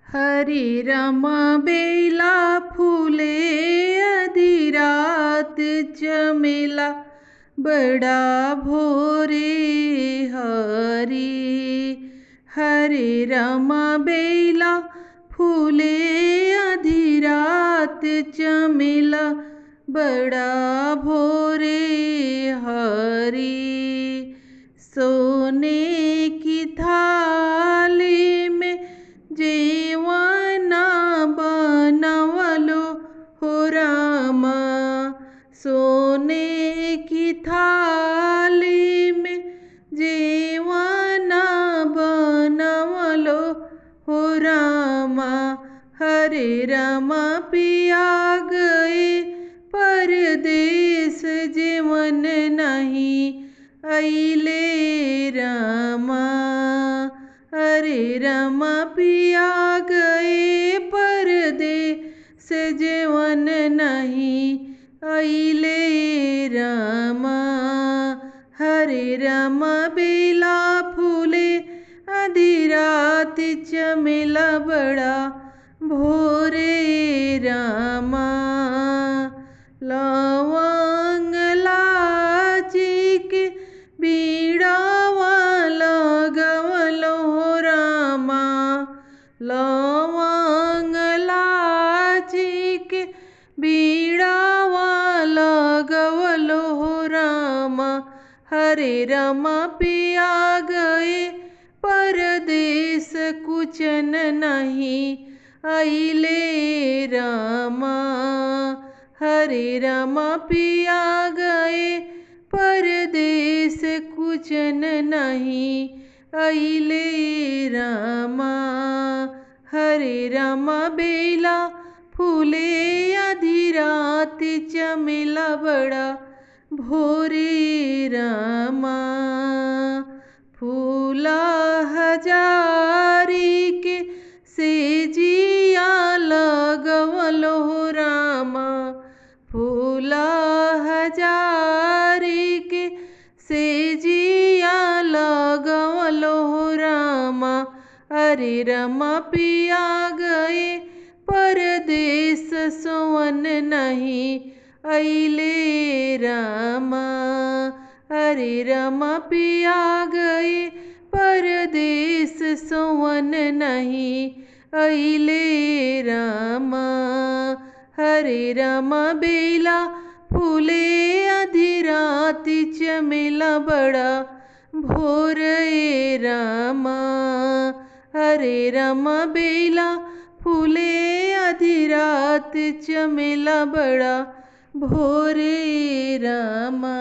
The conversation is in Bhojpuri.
हरे रामा बेला फूले अधिरात चमेला बड़ा भोरे हरी। हरे रामा बेला फूले अधिरात चमेला बड़ा भोरे हरी। सोने की थाली में जेवना बनवलो हो रामा। सोने की थाली में जेवना बनवलो हो रामा। हरे रामा पिया गए परदेस जीवन नहीं अइले रामा। हरे रामा पिया गए परदेस जीवन नहीं अइले रामा। हरे रामा बेला फूले अधिरात चमेला बड़ा भोरे रामा। लवंग लाची के बीड़ावा लगवलो हो रामा। लवंग लाची के बीड़ावा लगवलो हो रामा। हरे रामा पिया गए परदेस कुचन नहीं अइले रामा। हरे रामा पिया गए परदेस कुचन नहीं अइले रामा। हरे रामा बेला फूले अधिरात चमेला बड़ा भोरे रामा। फूला हजारी के सेजिया लगवलो हो रामा। फूला हजारी के सेजिया लगवलो हो रामा। अरे रामा पिया गए परदेस सोवन नहीं अइले रामा। हरे रामा पिया गए परदेस सोवन नहीं अइले रामा। हरे रामा बेला फूले अधिरात चमेला बड़ा भोरे रामा। हरे रामा बेला फूले अधिरात चमेला बड़ा भोरे रामा।